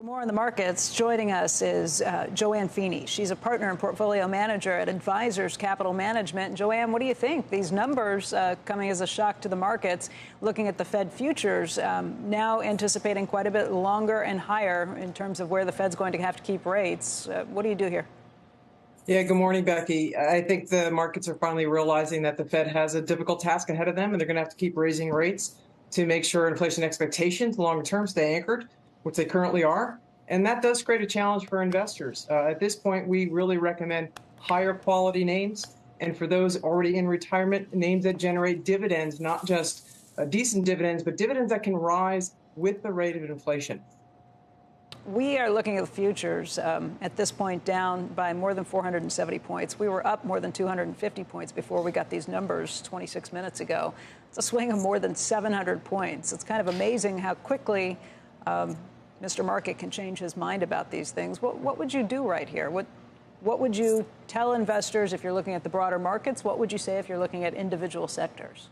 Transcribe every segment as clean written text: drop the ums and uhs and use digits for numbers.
More on the markets. Joining us is JoAnne Feeney. She's a partner and portfolio manager at Advisors Capital Management. JoAnne, what do you think? These numbers coming as a shock to the markets, looking at the Fed futures, now anticipating quite a bit longer and higher in terms of where the Fed's going to have to keep rates. What do you do here? Yeah, good morning, Becky. I think the markets are finally realizing that the Fed has a difficult task ahead of them, and they're going to have to keep raising rates to make sure inflation expectations long term stay anchored, which they currently are. And that does create a challenge for investors. At this point, we really recommend higher quality names. And for those already in retirement, names that generate dividends, not just decent dividends, but dividends that can rise with the rate of inflation. We are looking at the futures at this point down by more than 470 points. We were up more than 250 points before we got these numbers 26 minutes ago. It's a swing of more than 700 points. It's kind of amazing how quickly Mr. Market can change his mind about these things. What would you do right here? What would you tell investors if you're looking at the broader markets? What would you say if you're looking at individual sectors?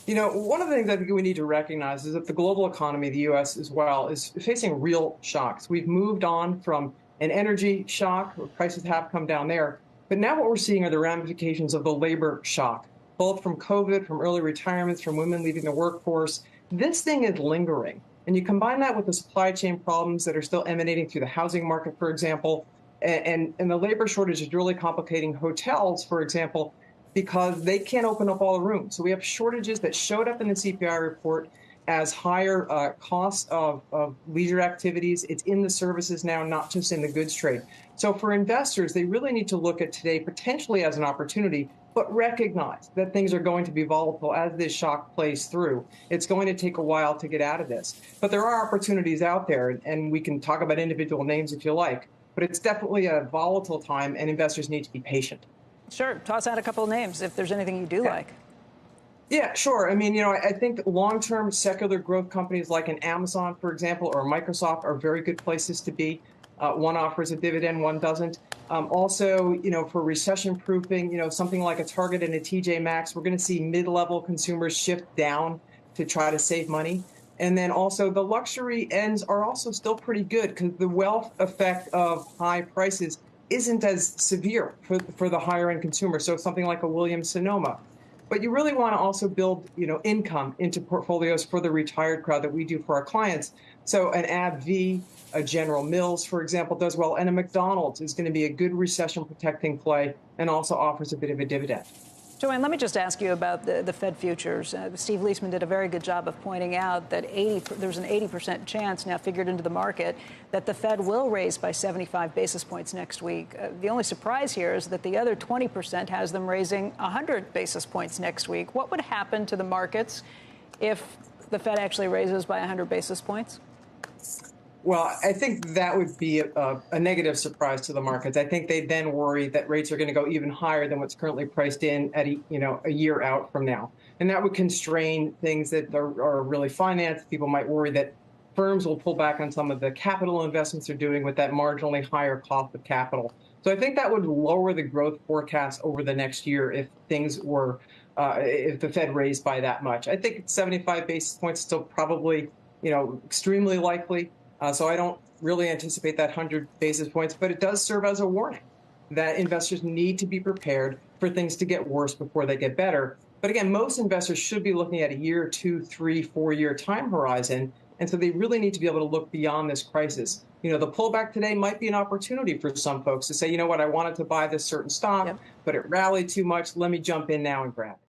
You know, one of the things I think we need to recognize is that the global economy, the U.S. as well, is facing real shocks. We've moved on from an energy shock, where prices have come down there. But now what we're seeing are the ramifications of the labor shock, both from COVID, from early retirements, from women leaving the workforce. This thing is lingering. And you combine that with the supply chain problems that are still emanating through the housing market, for example, and the labor shortage is really complicating hotels, for example, because they can't open up all the rooms. So we have shortages that showed up in the CPI report as higher costs of leisure activities. It's in the services now, not just in the goods trade. So for investors, they really need to look at today potentially as an opportunity, but recognize that things are going to be volatile as this shock plays through. It's going to take a while to get out of this. But there are opportunities out there, and we can talk about individual names if you like, but it's definitely a volatile time, and investors need to be patient. Sure. Toss out a couple of names if there's anything you do like. Yeah, sure. I mean, I think long-term secular growth companies like an Amazon, for example, or Microsoft are very good places to be. One offers a dividend, one doesn't. Also, for recession-proofing, something like a Target and a TJ Maxx, we're going to see mid-level consumers shift down to try to save money. And then also the luxury ends are also still pretty good because the wealth effect of high prices isn't as severe for the higher end consumer. So something like a Williams-Sonoma. But you really want to also build, income into portfolios for the retired crowd that we do for our clients. So an AbbVie, a General Mills, for example, does well. And a McDonald's is going to be a good recession protecting play and also offers a bit of a dividend. JoAnne, let me just ask you about the Fed futures. Steve Leisman did a very good job of pointing out that there's an 80% chance now figured into the market that the Fed will raise by 75 basis points next week. The only surprise here is that the other 20% has them raising 100 basis points next week. What would happen to the markets if the Fed actually raises by 100 basis points? Well, I think that would be a negative surprise to the markets. I think they then worry that rates are going to go even higher than what's currently priced in at a year out from now. And that would constrain things that are really financed. People might worry that firms will pull back on some of the capital investments they're doing with that marginally higher cost of capital. So I think that would lower the growth forecast over the next year if things were, if the Fed raised by that much. I think 75 basis points is still probably, extremely likely. So I don't really anticipate that 100 basis points, but it does serve as a warning that investors need to be prepared for things to get worse before they get better. But again, most investors should be looking at a year, 2, 3, 4-year time horizon. And so they really need to be able to look beyond this crisis. The pullback today might be an opportunity for some folks to say, you know what, I wanted to buy this certain stock, but it rallied too much. Let me jump in now and grab it.